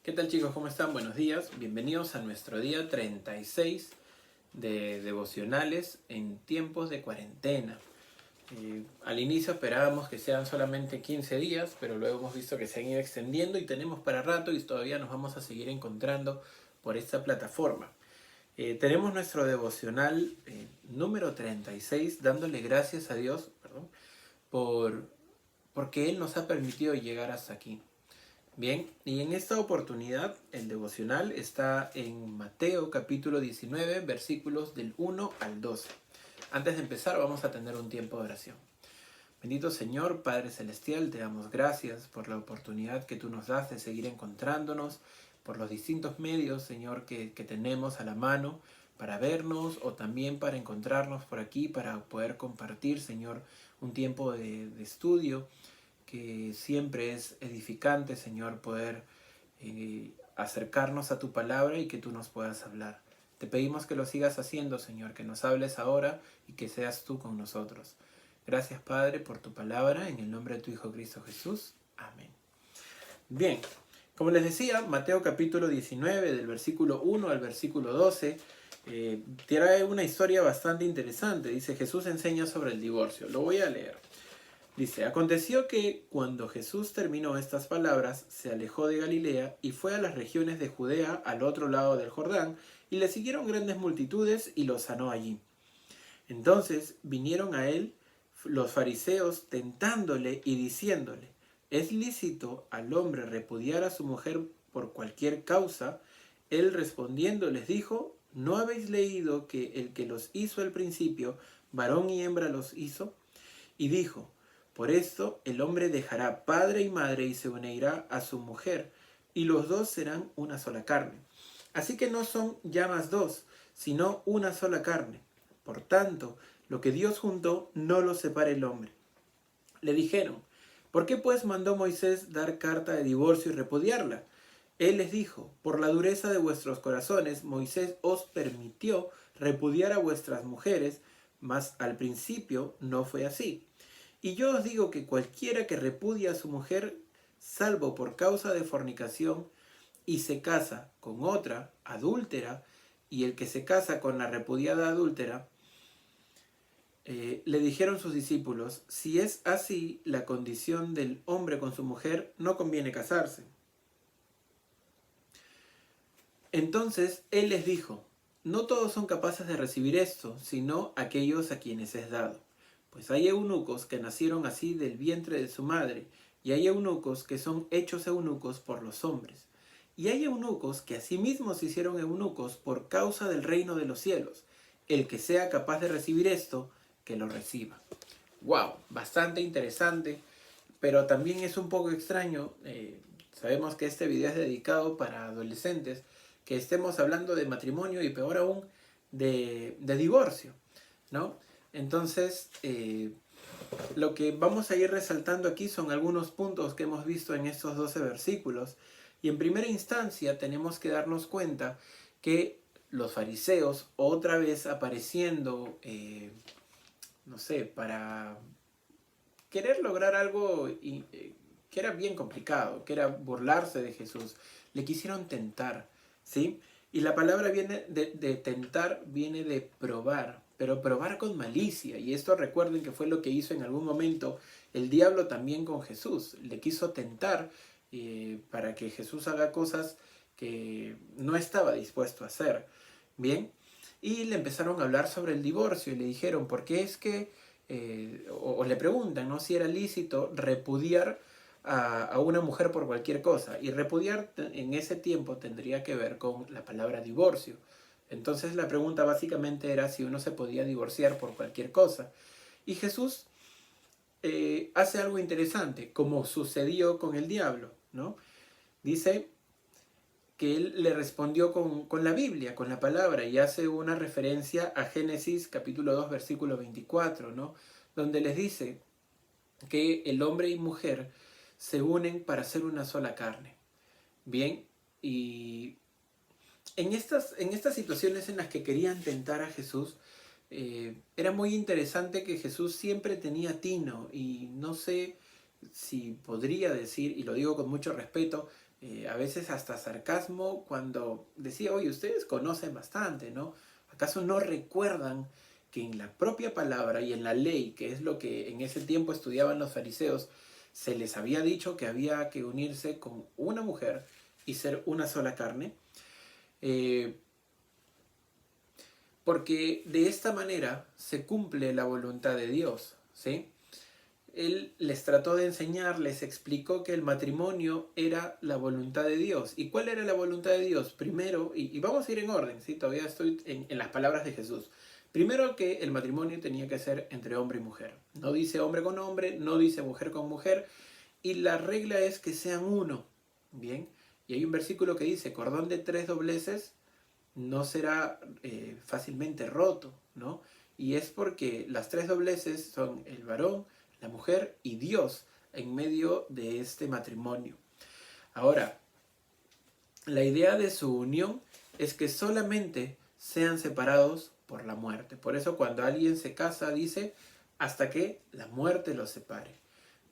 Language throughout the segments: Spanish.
¿Qué tal chicos? ¿Cómo están? Buenos días. Bienvenidos a nuestro día 36 de devocionales en tiempos de cuarentena. Al inicio esperábamos que sean solamente 15 días, pero luego hemos visto que se han ido extendiendo y tenemos para rato y todavía nos vamos a seguir encontrando por esta plataforma. Tenemos nuestro devocional número 36, dándole gracias a Dios, porque Él nos ha permitido llegar hasta aquí. Bien, y en esta oportunidad el devocional está en Mateo capítulo 19, versículos del 1 al 12. Antes de empezar vamos a tener un tiempo de oración. Bendito Señor, Padre Celestial, te damos gracias por la oportunidad que tú nos das de seguir encontrándonos, por los distintos medios, Señor, que tenemos a la mano para vernos o también para encontrarnos por aquí, para poder compartir, Señor, un tiempo de estudio, que siempre es edificante, Señor, poder acercarnos a tu palabra y que tú nos puedas hablar. Te pedimos que lo sigas haciendo, Señor, que nos hables ahora y que seas tú con nosotros. Gracias, Padre, por tu palabra, en el nombre de tu Hijo Cristo Jesús. Amén. Bien, como les decía, Mateo capítulo 19, del versículo 1 al versículo 12, trae una historia bastante interesante. Dice, Jesús enseña sobre el divorcio. Lo voy a leer. Dice, aconteció que cuando Jesús terminó estas palabras, se alejó de Galilea y fue a las regiones de Judea al otro lado del Jordán, y le siguieron grandes multitudes y lo sanó allí. Entonces vinieron a él los fariseos tentándole y diciéndole, ¿es lícito al hombre repudiar a su mujer por cualquier causa? Él respondiendo les dijo, ¿no habéis leído que el que los hizo al principio, varón y hembra los hizo? Y dijo, por esto el hombre dejará padre y madre y se unirá a su mujer, y los dos serán una sola carne. Así que no son ya más dos, sino una sola carne. Por tanto, lo que Dios juntó no lo separa el hombre. Le dijeron, ¿por qué pues mandó Moisés dar carta de divorcio y repudiarla? Él les dijo, por la dureza de vuestros corazones, Moisés os permitió repudiar a vuestras mujeres, mas al principio no fue así. Y yo os digo que cualquiera que repudia a su mujer, salvo por causa de fornicación, y se casa con otra adúltera, y el que se casa con la repudiada adúltera, le dijeron sus discípulos, si es así la condición del hombre con su mujer, no conviene casarse. Entonces él les dijo, no todos son capaces de recibir esto, sino aquellos a quienes es dado. Pues hay eunucos que nacieron así del vientre de su madre, y hay eunucos que son hechos eunucos por los hombres. Y hay eunucos que asimismo se hicieron eunucos por causa del reino de los cielos. El que sea capaz de recibir esto, que lo reciba. Wow, bastante interesante, pero también es un poco extraño. Sabemos que este video es dedicado para adolescentes, que estemos hablando de matrimonio y peor aún de divorcio, ¿no? Entonces, lo que vamos a ir resaltando aquí son algunos puntos que hemos visto en estos 12 versículos. Y en primera instancia tenemos que darnos cuenta que los fariseos, otra vez apareciendo, no sé, para querer lograr algo que era bien complicado, que era burlarse de Jesús, le quisieron tentar, ¿sí? Y la palabra viene de tentar, viene de probar, pero probar con malicia. Y esto recuerden que fue lo que hizo en algún momento el diablo también con Jesús. Le quiso tentar para que Jesús haga cosas que no estaba dispuesto a hacer. Bien, y le empezaron a hablar sobre el divorcio y le dijeron, ¿por qué es que, o le preguntan, ¿no?, si era lícito repudiar a una mujer por cualquier cosa? Y repudiar en ese tiempo tendría que ver con la palabra divorcio. Entonces la pregunta básicamente era si uno se podía divorciar por cualquier cosa. Y Jesús hace algo interesante, como sucedió con el diablo, ¿no? Dice que él le respondió con la Biblia, con la palabra, y hace una referencia a Génesis capítulo 2, versículo 24, ¿no?, donde les dice que el hombre y mujer se unen para ser una sola carne. Bien, y en estas situaciones en las que querían tentar a Jesús, era muy interesante que Jesús siempre tenía tino, y no sé si podría decir, y lo digo con mucho respeto, a veces hasta sarcasmo, cuando decía, oye, ustedes conocen bastante, ¿no? ¿Acaso no recuerdan que en la propia palabra y en la ley, que es lo que en ese tiempo estudiaban los fariseos, se les había dicho que había que unirse con una mujer y ser una sola carne? Eh, porque de esta manera se cumple la voluntad de Dios, ¿sí? Él les trató de enseñar, les explicó que el matrimonio era la voluntad de Dios. ¿Y cuál era la voluntad de Dios? Primero, y vamos a ir en orden, ¿sí? Todavía estoy en las palabras de Jesús. Primero, que el matrimonio tenía que ser entre hombre y mujer. No dice hombre con hombre, no dice mujer con mujer. Y la regla es que sean uno. Bien. Y hay un versículo que dice, cordón de 3 dobleces no será fácilmente roto, ¿no? Y es porque las 3 dobleces son el varón, la mujer y Dios en medio de este matrimonio. Ahora, la idea de su unión es que solamente sean separados por la muerte. Por eso cuando alguien se casa dice, hasta que la muerte los separe.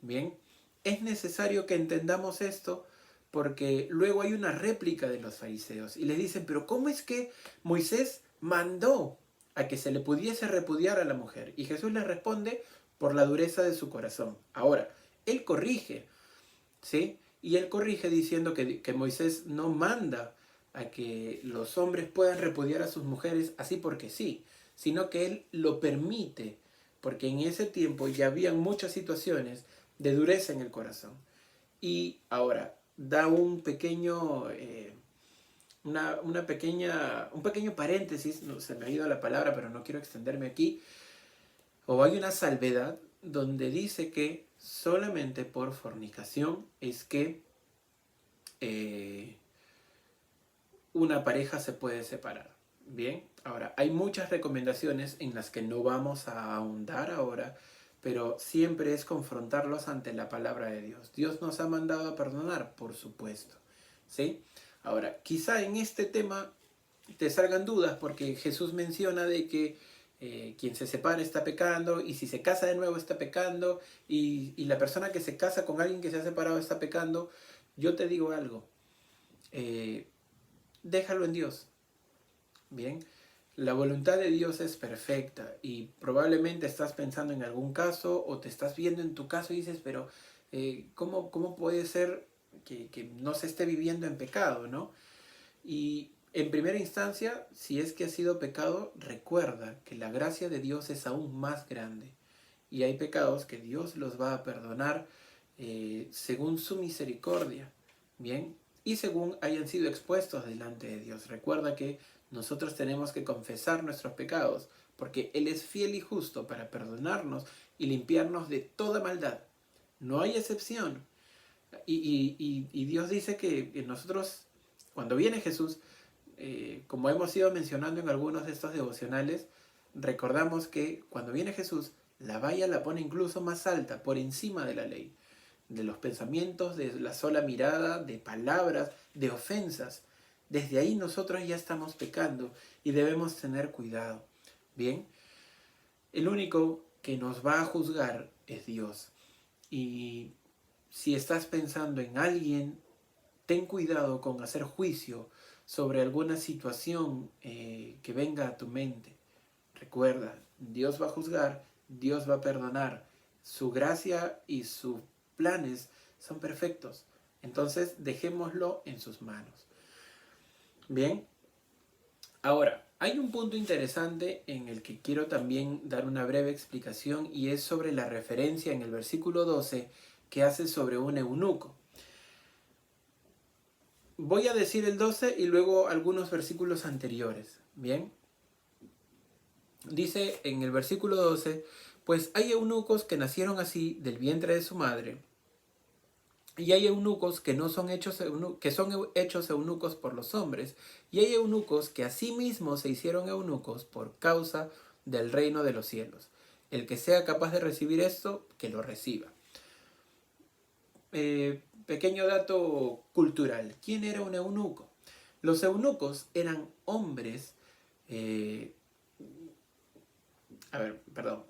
Bien, es necesario que entendamos esto porque luego hay una réplica de los fariseos y les dicen, pero ¿cómo es que Moisés mandó a que se le pudiese repudiar a la mujer? Y Jesús les responde, por la dureza de su corazón. Ahora, él corrige, ¿sí? Y él corrige diciendo que Moisés no manda a que los hombres puedan repudiar a sus mujeres así porque sí, sino que él lo permite, porque en ese tiempo ya habían muchas situaciones de dureza en el corazón. Y ahora, da un pequeño, un pequeño paréntesis, no, se me ha ido la palabra, pero no quiero extenderme aquí, o hay una salvedad donde dice que solamente por fornicación es que una pareja se puede separar. Bien, ahora hay muchas recomendaciones en las que no vamos a ahondar ahora, pero siempre es confrontarlos ante la palabra de Dios. Dios nos ha mandado a perdonar, por supuesto, ¿sí? Ahora, quizá en este tema te salgan dudas porque Jesús menciona de que quien se separa está pecando y si se casa de nuevo está pecando y la persona que se casa con alguien que se ha separado está pecando. Yo te digo algo, eh, déjalo en Dios. Bien, la voluntad de Dios es perfecta y probablemente estás pensando en algún caso o te estás viendo en tu caso y dices, pero ¿cómo puede ser que no se esté viviendo en pecado, ¿no? Y en primera instancia, si es que ha sido pecado, recuerda que la gracia de Dios es aún más grande y hay pecados que Dios los va a perdonar según su misericordia, ¿bien? Y según hayan sido expuestos delante de Dios. Recuerda que nosotros tenemos que confesar nuestros pecados, porque Él es fiel y justo para perdonarnos y limpiarnos de toda maldad. No hay excepción. Y Dios dice que nosotros, cuando viene Jesús, como hemos ido mencionando en algunos de estos devocionales, recordamos que cuando viene Jesús, la valla la pone incluso más alta, por encima de la ley, de los pensamientos, de la sola mirada, de palabras, de ofensas. Desde ahí nosotros ya estamos pecando y debemos tener cuidado. Bien, el único que nos va a juzgar es Dios. Y si estás pensando en alguien, ten cuidado con hacer juicio sobre alguna situación que venga a tu mente. Recuerda, Dios va a juzgar, Dios va a perdonar. Su gracia y sus planes son perfectos. Entonces dejémoslo en sus manos. Bien, ahora, hay un punto interesante en el que quiero también dar una breve explicación y es sobre la referencia en el versículo 12 que hace sobre un eunuco. Voy a decir el 12 y luego algunos versículos anteriores. Bien, dice en el versículo 12, pues hay eunucos que nacieron así del vientre de su madre, y hay eunucos que no son hechos que son hechos eunucos por los hombres, y hay eunucos que asimismo se hicieron eunucos por causa del reino de los cielos. El que sea capaz de recibir esto, que lo reciba. Pequeño dato cultural. ¿Quién era un eunuco? Los eunucos eran hombres.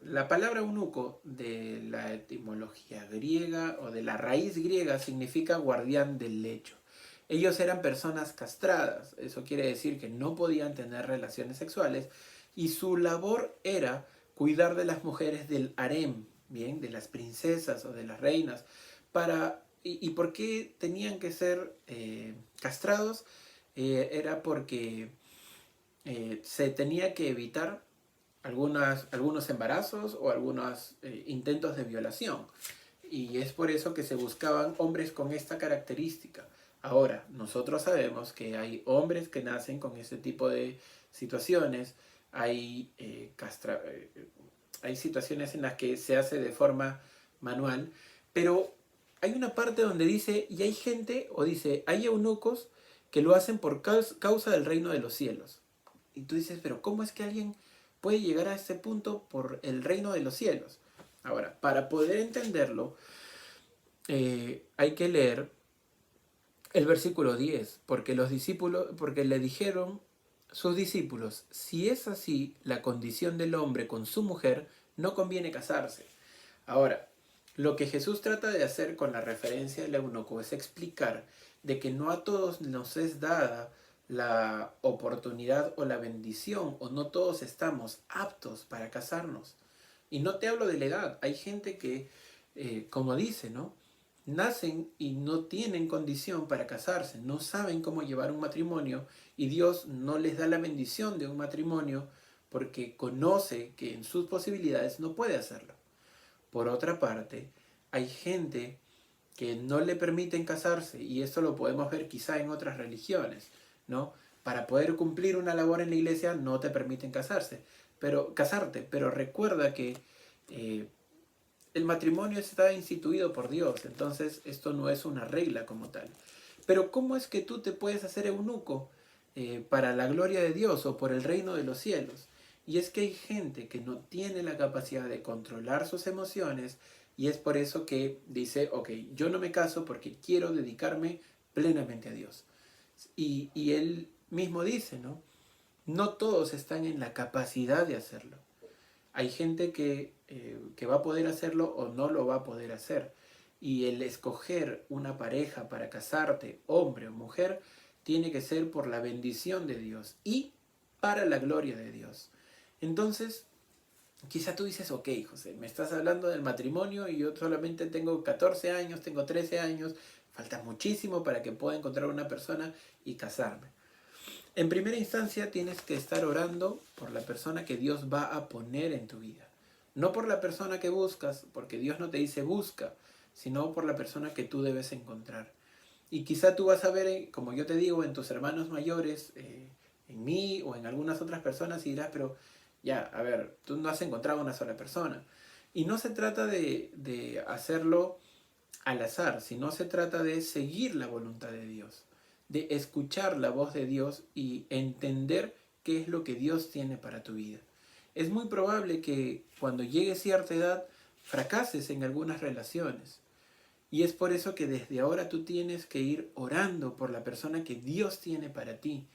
La palabra eunuco de la etimología griega o de la raíz griega significa guardián del lecho. Ellos eran personas castradas, eso quiere decir que no podían tener relaciones sexuales y su labor era cuidar de las mujeres del harem, bien, de las princesas o de las reinas. ¿Y por qué tenían que ser castrados? Era porque se tenía que evitar algunos embarazos o algunos intentos de violación. Y es por eso que se buscaban hombres con esta característica. Ahora, nosotros sabemos que hay hombres que nacen con ese tipo de situaciones, hay, hay situaciones en las que se hace de forma manual, pero hay una parte donde dice, y hay gente, o dice, hay eunucos que lo hacen por causa del reino de los cielos. Y tú dices, pero ¿cómo es que alguien puede llegar a ese punto por el reino de los cielos? Ahora, para poder entenderlo, hay que leer el versículo 10, porque los discípulos, porque le dijeron sus discípulos, si es así la condición del hombre con su mujer, no conviene casarse. Ahora, lo que Jesús trata de hacer con la referencia del eunuco es explicar de que no a todos nos es dada la oportunidad o la bendición, o no todos estamos aptos para casarnos. Y no te hablo de la edad, hay gente que, como dice, ¿no? Nacen y no tienen condición para casarse, no saben cómo llevar un matrimonio y Dios no les da la bendición de un matrimonio porque conoce que en sus posibilidades no puede hacerlo. Por otra parte, hay gente que no le permiten casarse y esto lo podemos ver quizá en otras religiones, ¿no? Para poder cumplir una labor en la iglesia no te permiten casarte, pero recuerda que eh, el matrimonio está instituido por Dios, entonces esto no es una regla como tal. Pero ¿cómo es que tú te puedes hacer eunuco para la gloria de Dios o por el reino de los cielos? Y es que hay gente que no tiene la capacidad de controlar sus emociones y es por eso que dice, ok, yo no me caso porque quiero dedicarme plenamente a Dios. Y él mismo dice, ¿no? No todos están en la capacidad de hacerlo. Hay gente que va a poder hacerlo o no lo va a poder hacer. Y el escoger una pareja para casarte, hombre o mujer, tiene que ser por la bendición de Dios y para la gloria de Dios. Entonces, quizá tú dices, ok, José, me estás hablando del matrimonio y yo solamente tengo 14 años, tengo 13 años, falta muchísimo para que pueda encontrar una persona y casarme. En primera instancia tienes que estar orando por la persona que Dios va a poner en tu vida. No por la persona que buscas, porque Dios no te dice busca, sino por la persona que tú debes encontrar. Y quizá tú vas a ver, como yo te digo, en tus hermanos mayores, en mí o en algunas otras personas y dirás, pero ya, a ver, tú no has encontrado una sola persona. Y no se trata de hacerlo al azar, sino se trata de seguir la voluntad de Dios, de escuchar la voz de Dios y entender qué es lo que Dios tiene para tu vida. Es muy probable que cuando llegue cierta edad fracases en algunas relaciones. Y es por eso que desde ahora tú tienes que ir orando por la persona que Dios tiene para ti.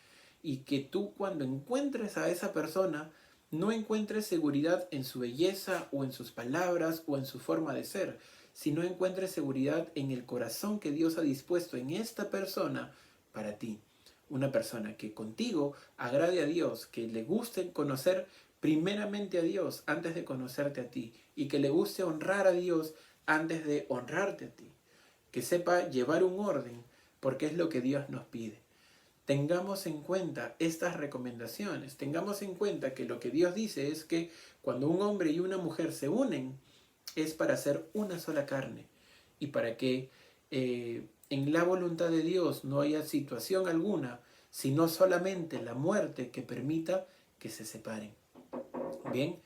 Y que tú cuando encuentres a esa persona, no encuentres seguridad en su belleza o en sus palabras o en su forma de ser, sino encuentres seguridad en el corazón que Dios ha dispuesto en esta persona para ti. Una persona que contigo agrade a Dios, que le guste conocer primeramente a Dios antes de conocerte a ti y que le guste honrar a Dios antes de honrarte a ti. Que sepa llevar un orden porque es lo que Dios nos pide. Tengamos en cuenta estas recomendaciones, tengamos en cuenta que lo que Dios dice es que cuando un hombre y una mujer se unen es para hacer una sola carne y para que en la voluntad de Dios no haya situación alguna, sino solamente la muerte que permita que se separen. Bien,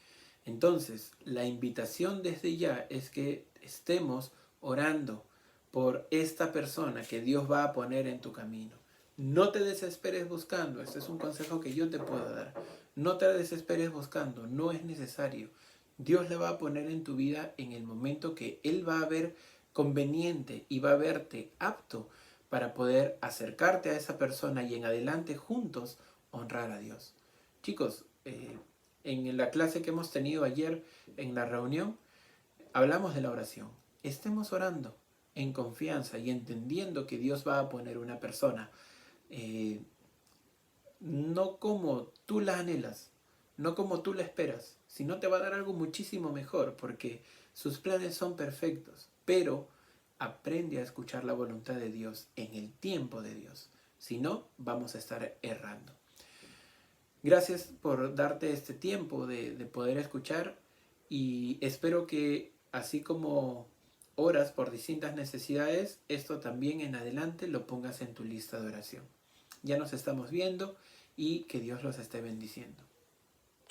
entonces la invitación desde ya es que estemos orando por esta persona que Dios va a poner en tu camino. No te desesperes buscando, este es un consejo que yo te puedo dar. No te desesperes buscando, no es necesario. Dios le va a poner en tu vida en el momento que Él va a ver conveniente y va a verte apto para poder acercarte a esa persona y en adelante juntos honrar a Dios. Chicos, en la clase que hemos tenido ayer en la reunión, hablamos de la oración. Estemos orando en confianza y entendiendo que Dios va a poner una persona, no como tú la anhelas, no como tú la esperas, sino te va a dar algo muchísimo mejor, porque sus planes son perfectos, pero aprende a escuchar la voluntad de Dios en el tiempo de Dios, si no, vamos a estar errando. Gracias por darte este tiempo de poder escuchar y espero que así como oras por distintas necesidades, esto también en adelante lo pongas en tu lista de oración. Ya nos estamos viendo y que Dios los esté bendiciendo.